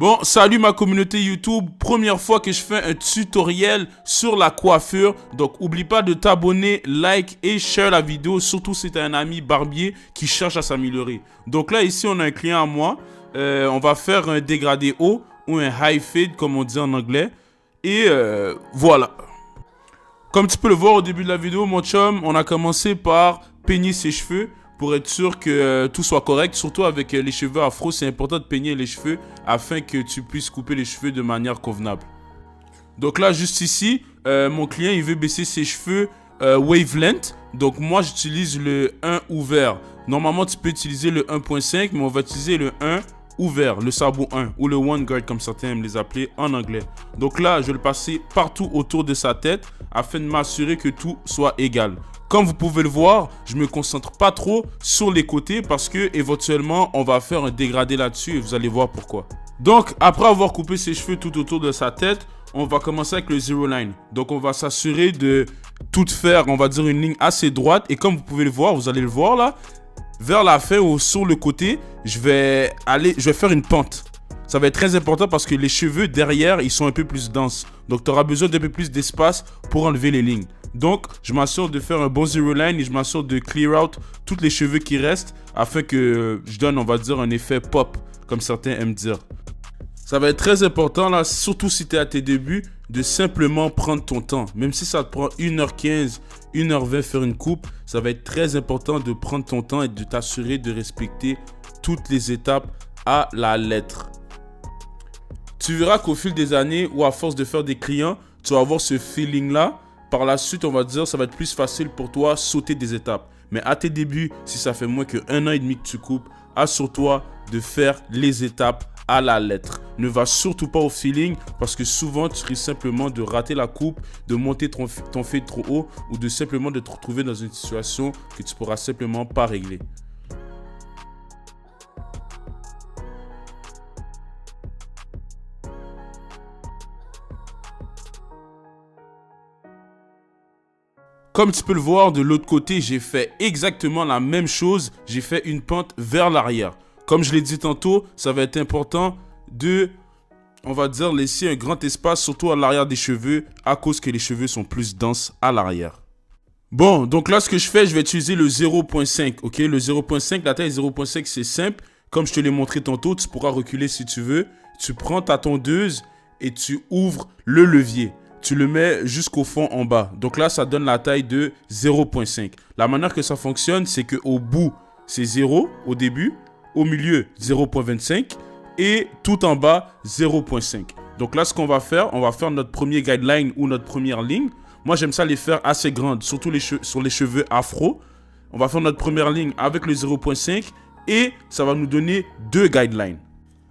Bon, salut ma communauté YouTube, première fois que je fais un tutoriel sur la coiffure, donc oublie pas de t'abonner, like et share la vidéo, surtout si t'es un ami barbier qui cherche à s'améliorer. Donc là ici on a un client à moi, on va faire un dégradé haut ou un high fade comme on dit en anglais, et voilà. Comme tu peux le voir au début de la vidéo mon chum, on a commencé par peigner ses cheveux, pour être sûr que tout soit correct, surtout avec les cheveux afro, c'est important de peigner les cheveux afin que tu puisses couper les cheveux de manière convenable. Donc là, juste ici, mon client, il veut baisser ses cheveux wavelength. Donc moi, j'utilise le 1 ouvert. Normalement, tu peux utiliser le 1.5, mais on va utiliser le 1 ouvert, le sabot 1 ou le one guard comme certains aiment les appeler en anglais. Donc là, je vais le passer partout autour de sa tête afin de m'assurer que tout soit égal. Comme vous pouvez le voir, je me concentre pas trop sur les côtés parce que éventuellement on va faire un dégradé là-dessus et vous allez voir pourquoi. Donc après avoir coupé ses cheveux tout autour de sa tête, on va commencer avec le zero line. Donc on va s'assurer de tout faire, on va dire une ligne assez droite et comme vous pouvez le voir, vous allez le voir là, vers la fin ou sur le côté, je vais faire une pente. Ça va être très important parce que les cheveux derrière, ils sont un peu plus denses. Donc tu auras besoin d'un peu plus d'espace pour enlever les lignes. Donc, je m'assure de faire un bon zero line et je m'assure de clear out tous les cheveux qui restent afin que je donne, on va dire, un effet pop, comme certains aiment dire. Ça va être très important, là, surtout si tu es à tes débuts, de simplement prendre ton temps. Même si ça te prend 1h15, 1h20 faire une coupe, ça va être très important de prendre ton temps et de t'assurer de respecter toutes les étapes à la lettre. Tu verras qu'au fil des années ou à force de faire des clients, tu vas avoir ce feeling-là. Par la suite, on va dire, ça va être plus facile pour toi sauter des étapes. Mais à tes débuts, si ça fait moins qu'un an et demi que tu coupes, assure-toi de faire les étapes à la lettre. Ne va surtout pas au feeling parce que souvent, tu risques simplement de rater la coupe, de monter ton fade trop haut ou de simplement de te retrouver dans une situation que tu pourras simplement pas régler. Comme tu peux le voir, de l'autre côté, j'ai fait exactement la même chose. J'ai fait une pente vers l'arrière. Comme je l'ai dit tantôt, ça va être important de, on va dire, laisser un grand espace, surtout à l'arrière des cheveux, à cause que les cheveux sont plus denses à l'arrière. Bon, donc là, ce que je fais, je vais utiliser le 0.5, ok? Le 0.5, la taille 0.5, c'est simple. Comme je te l'ai montré tantôt, tu pourras reculer si tu veux. Tu prends ta tondeuse et tu ouvres le levier. Tu le mets jusqu'au fond en bas. Donc là, ça donne la taille de 0.5. La manière que ça fonctionne, c'est qu'au bout, c'est 0 au début. Au milieu, 0.25. Et tout en bas, 0.5. Donc là, ce qu'on va faire, on va faire notre premier guideline ou notre première ligne. Moi, j'aime ça les faire assez grandes, surtout sur les cheveux afro. On va faire notre première ligne avec le 0.5 et ça va nous donner deux guidelines.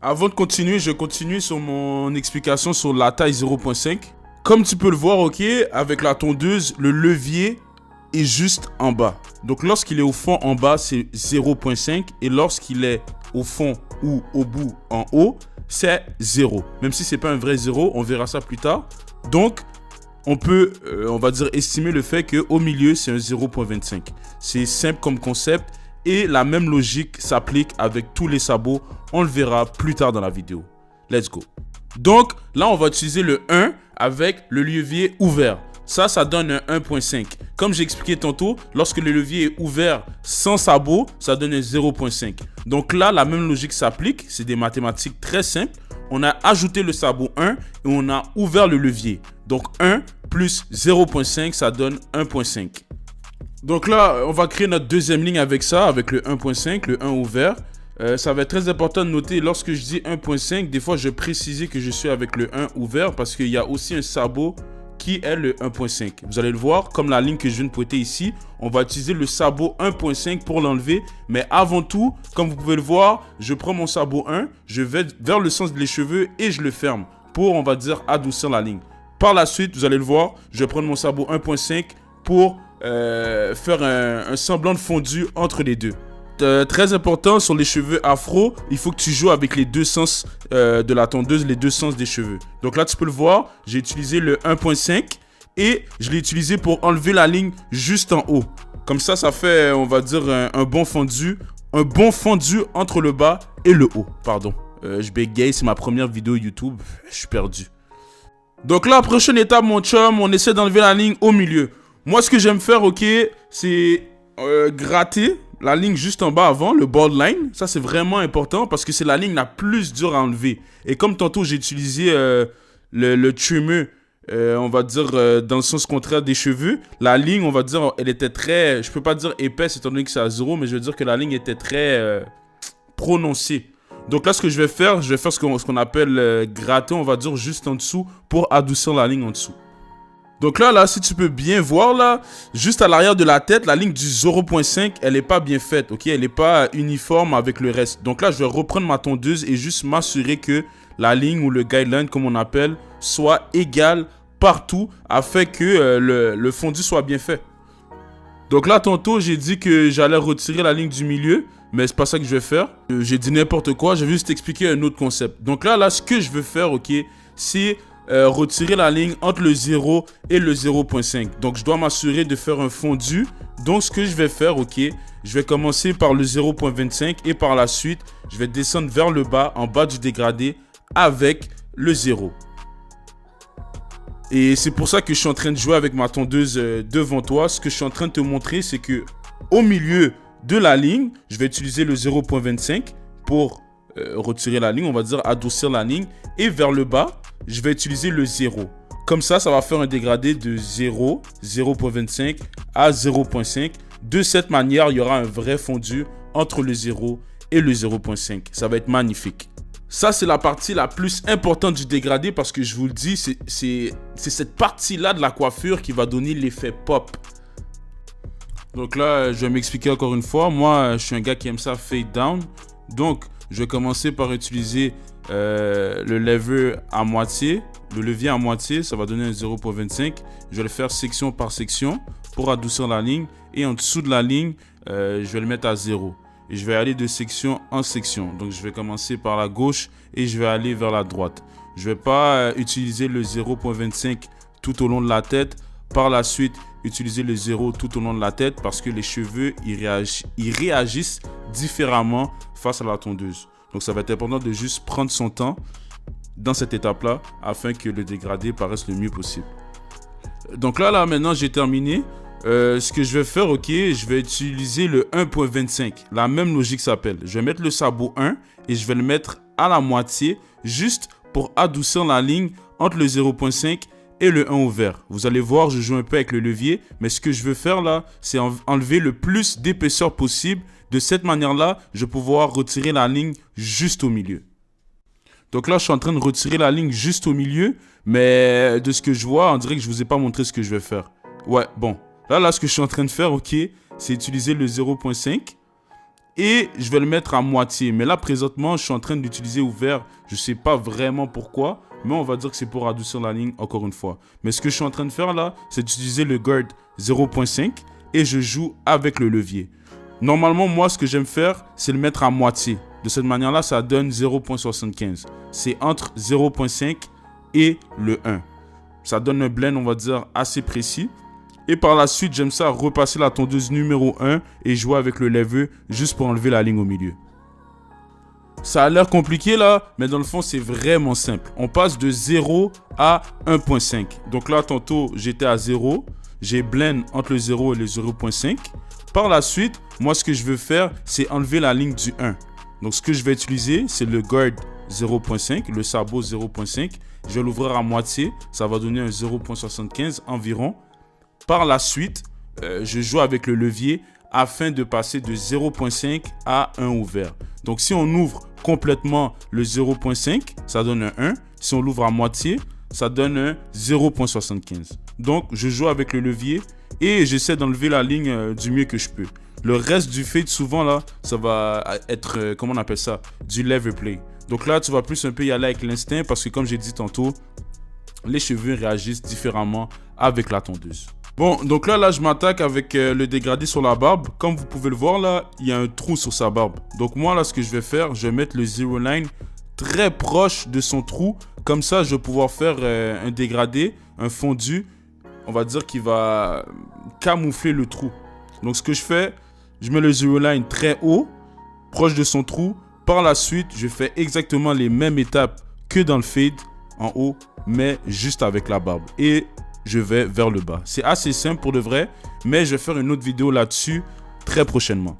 Avant de continuer, je continue sur mon explication sur la taille 0.5. Comme tu peux le voir, ok, avec la tondeuse, le levier est juste en bas. Donc, lorsqu'il est au fond en bas, c'est 0.5. Et lorsqu'il est au fond ou au bout en haut, c'est 0. Même si ce n'est pas un vrai 0, on verra ça plus tard. Donc, on peut, on va dire, estimer le fait qu'au milieu, c'est un 0.25. C'est simple comme concept. Et la même logique s'applique avec tous les sabots. On le verra plus tard dans la vidéo. Let's go. Donc, là, on va utiliser le 1 avec le levier ouvert. Ça donne un 1.5. Comme j'ai expliqué tantôt, lorsque le levier est ouvert sans sabot, ça donne un 0.5. Donc là, la même logique s'applique. C'est des mathématiques très simples. On a ajouté le sabot 1 et on a ouvert le levier. Donc 1 plus 0.5, ça donne 1.5. Donc là, on va créer notre deuxième ligne avec ça, avec le 1.5, le 1 ouvert. Ça va être très important de noter, lorsque je dis 1.5, des fois je précise que je suis avec le 1 ouvert parce qu'il y a aussi un sabot qui est le 1.5. Vous allez le voir, comme la ligne que je viens de pointer ici, on va utiliser le sabot 1.5 pour l'enlever. Mais avant tout, comme vous pouvez le voir, je prends mon sabot 1, je vais vers le sens des cheveux et je le ferme pour, on va dire, adoucir la ligne. Par la suite, vous allez le voir, je vais prendre mon sabot 1.5 pour faire un semblant de fondu entre les deux. Très important sur les cheveux afro, il faut que tu joues avec les deux sens de la tondeuse, les deux sens des cheveux. Donc là, tu peux le voir, j'ai utilisé le 1.5 et je l'ai utilisé pour enlever la ligne juste en haut. Comme ça, ça fait, on va dire, un bon fondu entre le bas et le haut, pardon. Je bégaye, c'est ma première vidéo YouTube. Je suis perdu. Donc là, prochaine étape, mon chum, on essaie d'enlever la ligne au milieu. Moi, ce que j'aime faire, ok, c'est gratter la ligne juste en bas avant, le borderline. Ça, c'est vraiment important parce que c'est la ligne la plus dure à enlever. Et comme tantôt, j'ai utilisé le trimmer, on va dire, dans le sens contraire des cheveux. La ligne, on va dire, elle était très, je peux pas dire épaisse étant donné que c'est à 0, mais je veux dire que la ligne était très prononcée. Donc là, ce que je vais faire ce qu'on appelle gratter, on va dire, juste en dessous pour adoucir la ligne en dessous. Donc là, si tu peux bien voir, là, juste à l'arrière de la tête, la ligne du 0.5, elle n'est pas bien faite, ok? Elle n'est pas uniforme avec le reste. Donc là, je vais reprendre ma tondeuse et juste m'assurer que la ligne ou le guideline, comme on appelle, soit égal partout afin que le fondu soit bien fait. Donc là, tantôt, j'ai dit que j'allais retirer la ligne du milieu, mais c'est pas ça que je vais faire. J'ai dit n'importe quoi, je vais juste expliquer un autre concept. Donc là, ce que je veux faire, ok, c'est retirer la ligne entre le 0 et le 0.5. Donc, je dois m'assurer de faire un fondu. Donc, ce que je vais faire, ok, je vais commencer par le 0.25 et par la suite, je vais descendre vers le bas, en bas du dégradé, avec le 0. Et c'est pour ça que je suis en train de jouer avec ma tondeuse devant toi. Ce que je suis en train de te montrer, c'est que au milieu de la ligne, je vais utiliser le 0.25 pour retirer la ligne, on va dire adoucir la ligne. Et vers le bas, je vais utiliser le 0. Comme ça va faire un dégradé de 0, 0.25 à 0.5. De cette manière, il y aura un vrai fondu entre le 0 et le 0.5. Ça va être magnifique. Ça, c'est la partie la plus importante du dégradé parce que je vous le dis, c'est cette partie-là de la coiffure qui va donner l'effet pop. Donc là, je vais m'expliquer encore une fois. Moi, je suis un gars qui aime ça fade down. Donc, je vais commencer par utiliser le lever à moitié. Le levier à moitié, ça va donner un 0.25. Je vais le faire section par section pour adoucir la ligne. Et en dessous de la ligne, je vais le mettre à 0. Et je vais aller de section en section. Donc, je vais commencer par la gauche et je vais aller vers la droite. Je ne vais pas utiliser le 0.25 tout au long de la tête. Par la suite, utiliser le 0 tout au long de la tête parce que les cheveux, ils réagissent différemment face à la tondeuse. Donc, ça va être important de juste prendre son temps dans cette étape-là afin que le dégradé paraisse le mieux possible. Donc là, maintenant, j'ai terminé. Ce que je vais faire, ok, je vais utiliser le 1.25. La même logique s'appelle. Je vais mettre le sabot 1 et je vais le mettre à la moitié juste pour adoucir la ligne entre le 0.5 et le 1 ouvert. Vous allez voir, je joue un peu avec le levier, mais ce que je veux faire là, c'est enlever le plus d'épaisseur possible. De cette manière-là, je vais pouvoir retirer la ligne juste au milieu. Donc là, je suis en train de retirer la ligne juste au milieu, mais de ce que je vois, on dirait que je ne vous ai pas montré ce que je vais faire. Ouais, bon. Là, ce que je suis en train de faire, ok, c'est utiliser le 0.5 et je vais le mettre à moitié. Mais là, présentement, je suis en train d'utiliser ouvert. Je ne sais pas vraiment pourquoi, mais on va dire que c'est pour adoucir la ligne encore une fois. Mais ce que je suis en train de faire là, c'est d'utiliser le guard 0.5 et je joue avec le levier. Normalement, moi, ce que j'aime faire, c'est le mettre à moitié. De cette manière-là, ça donne 0.75. C'est entre 0.5 et le 1. Ça donne un blend, on va dire, assez précis. Et par la suite, j'aime ça repasser la tondeuse numéro 1 et jouer avec le lever juste pour enlever la ligne au milieu. Ça a l'air compliqué là, mais dans le fond, c'est vraiment simple. On passe de 0 à 1.5. Donc là, tantôt, j'étais à 0. J'ai blend entre le 0 et le 0.5. Par la suite, moi, ce que je veux faire, c'est enlever la ligne du 1. Donc, ce que je vais utiliser, c'est le guard 0.5, le sabot 0.5. Je vais l'ouvrir à moitié. Ça va donner un 0.75 environ. Par la suite, je joue avec le levier afin de passer de 0.5 à 1 ouvert. Donc, si on ouvre complètement le 0.5, ça donne un 1. Si on l'ouvre à moitié, ça donne un 0.75. Donc, je joue avec le levier et j'essaie d'enlever la ligne du mieux que je peux. Le reste du fade, souvent, là, ça va être, comment on appelle ça, du lever play. Donc là, tu vas plus un peu y aller avec l'instinct parce que, comme j'ai dit tantôt, les cheveux réagissent différemment avec la tondeuse. Bon, donc là, je m'attaque avec le dégradé sur la barbe. Comme vous pouvez le voir, là, il y a un trou sur sa barbe. Donc moi, là, ce que je vais faire, je vais mettre le 0.9 très proche de son trou. Comme ça, je vais pouvoir faire un dégradé, un fondu, on va dire, qui va camoufler le trou. Donc, ce que je fais, je mets le 0.9 très haut, proche de son trou, Par la suite, je fais exactement les mêmes étapes que dans le fade en haut, mais juste avec la barbe. Et je vais vers le bas. C'est assez simple pour de vrai, mais je vais faire une autre vidéo là-dessus très prochainement.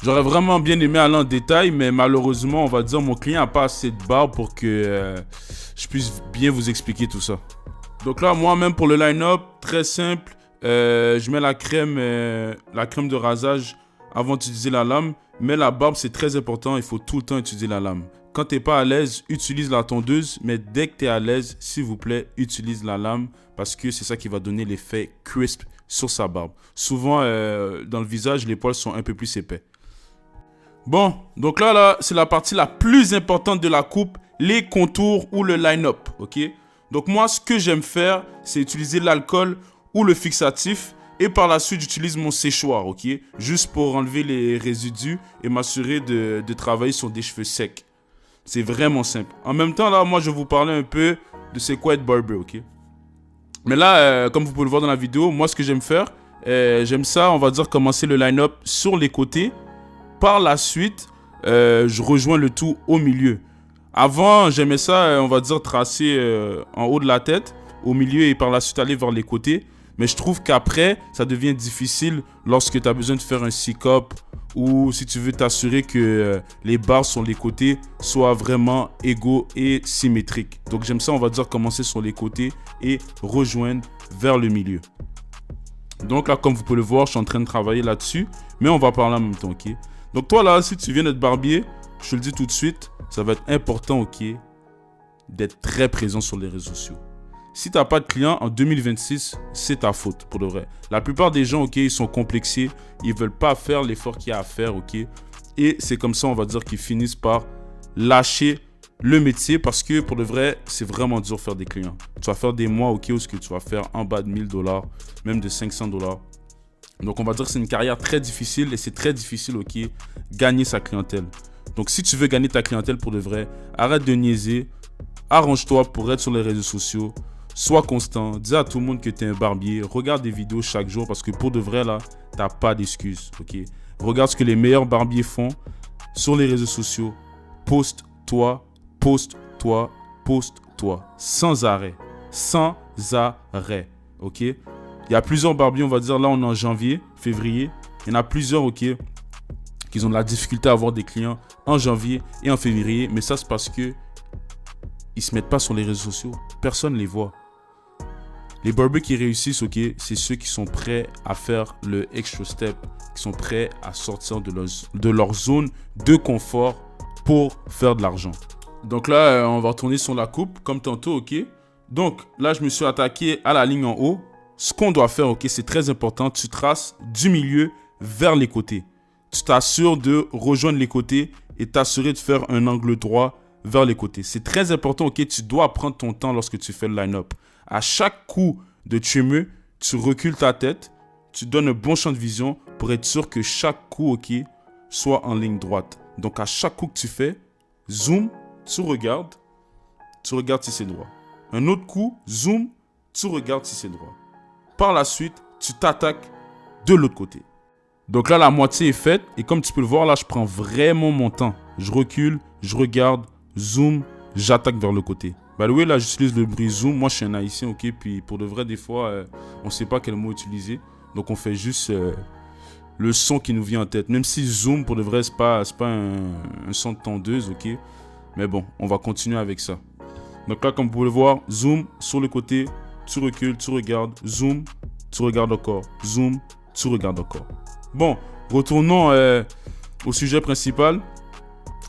J'aurais vraiment bien aimé aller en détail, mais malheureusement, on va dire, mon client n'a pas assez de barbe pour que je puisse bien vous expliquer tout ça. Donc là, moi-même pour le line-up, très simple, je mets la crème de rasage avant d'utiliser la lame. Mais la barbe, c'est très important, il faut tout le temps utiliser la lame. Quand tu n'es pas à l'aise, utilise la tondeuse, mais dès que tu es à l'aise, s'il vous plaît, utilise la lame parce que c'est ça qui va donner l'effet crisp sur sa barbe. Souvent, dans le visage, les poils sont un peu plus épais. Bon, donc là, c'est la partie la plus importante de la coupe, les contours ou le line-up, ok? Donc moi, ce que j'aime faire, c'est utiliser l'alcool ou le fixatif. Et par la suite, j'utilise mon séchoir, ok? Juste pour enlever les résidus et m'assurer de travailler sur des cheveux secs. C'est vraiment simple. En même temps, là, moi, je vais vous parler un peu de c'est quoi être barber, ok? Mais là, comme vous pouvez le voir dans la vidéo, moi, ce que j'aime faire, j'aime ça, on va dire, commencer le line-up sur les côtés. Par la suite, je rejoins le tout au milieu. Avant, j'aimais ça, on va dire, tracer en haut de la tête, au milieu et par la suite aller vers les côtés. Mais je trouve qu'après, ça devient difficile lorsque tu as besoin de faire un C-cup ou si tu veux t'assurer que les barres sur les côtés soient vraiment égaux et symétriques. Donc j'aime ça, on va dire, commencer sur les côtés et rejoindre vers le milieu. Donc là, comme vous pouvez le voir, je suis en train de travailler là-dessus, mais on va parler en même temps, ok? Donc toi là, si tu viens d'être barbier, je te le dis tout de suite, ça va être important, ok, d'être très présent sur les réseaux sociaux. Si tu n'as pas de clients en 2026, c'est ta faute, pour de vrai. La plupart des gens, ok, ils sont complexés. Ils ne veulent pas faire l'effort qu'il y a à faire, ok. Et c'est comme ça, on va dire, qu'ils finissent par lâcher le métier parce que, pour de vrai, c'est vraiment dur de faire des clients. Tu vas faire des mois, ok, où ce que tu vas faire en bas de $1000, même de $500. Donc, on va dire que c'est une carrière très difficile et c'est très difficile, ok, gagner sa clientèle. Donc, si tu veux gagner ta clientèle pour de vrai, arrête de niaiser. Arrange-toi pour être sur les réseaux sociaux. Sois constant, dis à tout le monde que tu es un barbier, regarde des vidéos chaque jour parce que pour de vrai là, tu n'as pas d'excuses, ok? Regarde ce que les meilleurs barbiers font sur les réseaux sociaux. Poste-toi, poste-toi, poste-toi, sans arrêt, ok? Il y a plusieurs barbiers, on va dire, là on est en janvier, février, il y en a plusieurs, ok, qui ont de la difficulté à avoir des clients en janvier et en février, mais ça c'est parce que ils se mettent pas sur les réseaux sociaux, personne ne les voit. Les barbers qui réussissent, ok, c'est ceux qui sont prêts à faire le extra step, qui sont prêts à sortir de leur zone de confort pour faire de l'argent. Donc là, on va retourner sur la coupe, comme tantôt, ok. Donc là, je me suis attaqué à la ligne en haut. Ce qu'on doit faire, ok, c'est très important. Tu traces du milieu vers les côtés. Tu t'assures de rejoindre les côtés et t'assurer de faire un angle droit vers les côtés. C'est très important, ok. Tu dois prendre ton temps lorsque tu fais le line-up. À chaque coup de trimmer, tu recules ta tête, tu donnes un bon champ de vision pour être sûr que chaque coup, ok, soit en ligne droite. Donc, à chaque coup que tu fais, zoom, tu regardes si c'est droit. Un autre coup, zoom, tu regardes si c'est droit. Par la suite, tu t'attaques de l'autre côté. Donc là, la moitié est faite et comme tu peux le voir, là, je prends vraiment mon temps. Je recule, je regarde, zoom, j'attaque vers le côté. By the way, là, j'utilise le bruit zoom. Moi, je suis un haïtien, ok. Puis pour de vrai, des fois, on ne sait pas quel mot utiliser. Donc, on fait juste le son qui nous vient en tête. Même si zoom, pour de vrai, c'est pas un son de tondeuse, ok. Mais bon, on va continuer avec ça. Donc là, comme vous pouvez le voir, zoom sur le côté, tu recules, tu regardes, zoom, tu regardes encore, zoom, tu regardes encore. Bon, retournons au sujet principal.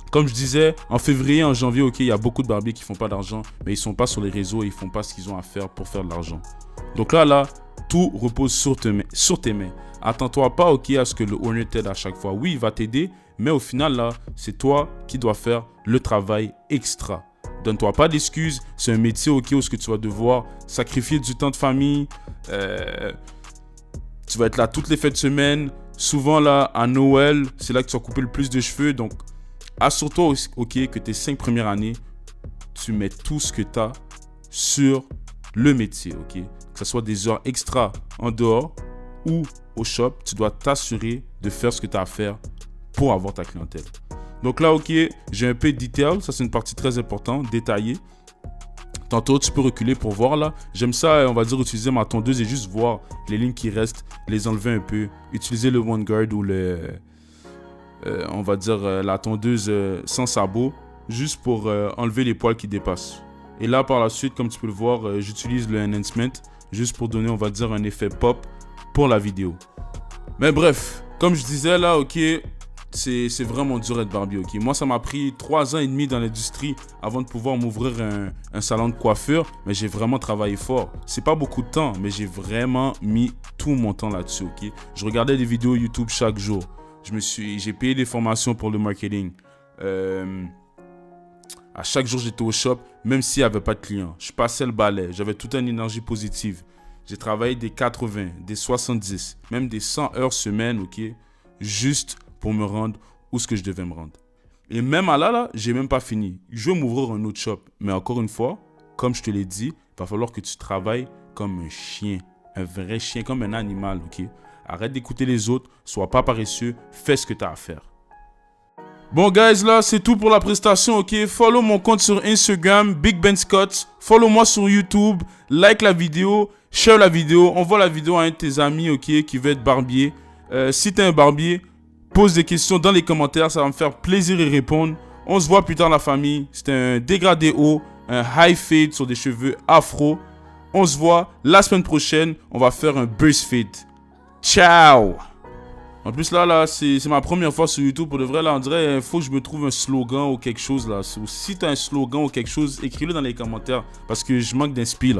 Comme je disais, en février, en janvier, ok, il y a beaucoup de barbiers qui font pas d'argent, mais ils sont pas sur les réseaux et ils font pas ce qu'ils ont à faire pour faire de l'argent. Donc là, tout repose sur tes mains. Attends-toi pas, ok, à ce que le owner t'aide à chaque fois. Oui, il va t'aider, mais au final, là, c'est toi qui dois faire le travail extra. Donne-toi pas d'excuses. C'est un métier, ok, où ce que tu vas devoir sacrifier du temps de famille. Tu vas être là toutes les fêtes de semaine. Souvent, là, à Noël, c'est là que tu vas couper le plus de cheveux. Donc, assure-toi, ok, que tes 5 premières années, tu mets tout ce que tu as sur le métier, ok? Que ce soit des heures extra en dehors ou au shop, tu dois t'assurer de faire ce que tu as à faire pour avoir ta clientèle. Donc là, ok, j'ai un peu de detail. Ça, c'est une partie très importante, détaillée. Tantôt, tu peux reculer pour voir là. J'aime ça, on va dire, utiliser ma tondeuse et juste voir les lignes qui restent, les enlever un peu. Utiliser le One Guard ou on va dire, la tondeuse sans sabot, juste pour enlever les poils qui dépassent. Et là, par la suite, comme tu peux le voir, j'utilise le Enhancement, juste pour donner, on va dire, un effet pop pour la vidéo. Mais bref, comme je disais là, ok, c'est vraiment dur d'être barbier, ok. Moi, ça m'a pris 3 ans et demi dans l'industrie avant de pouvoir m'ouvrir un salon de coiffure, mais j'ai vraiment travaillé fort. C'est pas beaucoup de temps, mais j'ai vraiment mis tout mon temps là-dessus, ok. Je regardais des vidéos YouTube chaque jour. J'ai payé des formations pour le marketing. À chaque jour, j'étais au shop, même s'il n'y avait pas de clients. Je passais le balai, j'avais toute une énergie positive. J'ai travaillé des 80, des 70, même des 100 heures semaine, ok, juste pour me rendre où ce que je devais me rendre. Et même à là, j'ai même pas fini. Je veux m'ouvrir un autre shop. Mais encore une fois, comme je te l'ai dit, il va falloir que tu travailles comme un chien, un vrai chien, comme un animal, ok. Arrête d'écouter les autres, sois pas paresseux, fais ce que tu as à faire. Bon guys, là c'est tout pour la prestation, ok. Follow mon compte sur Instagram, Big Ben Scott. Follow moi sur YouTube, like la vidéo, share la vidéo, envoie la vidéo à un de tes amis, ok, qui veut être barbier. Si t'es un barbier, pose des questions dans les commentaires, ça va me faire plaisir d'y répondre. On se voit plus tard la famille. C'était un dégradé haut, un high fade sur des cheveux afro. On se voit la semaine prochaine, on va faire un burst fade. Ciao! En plus là c'est ma première fois sur YouTube. Pour de vrai là, on dirait il faut que je me trouve un slogan ou quelque chose là. Si t'as un slogan ou quelque chose, écris-le dans les commentaires parce que je manque d'inspi là.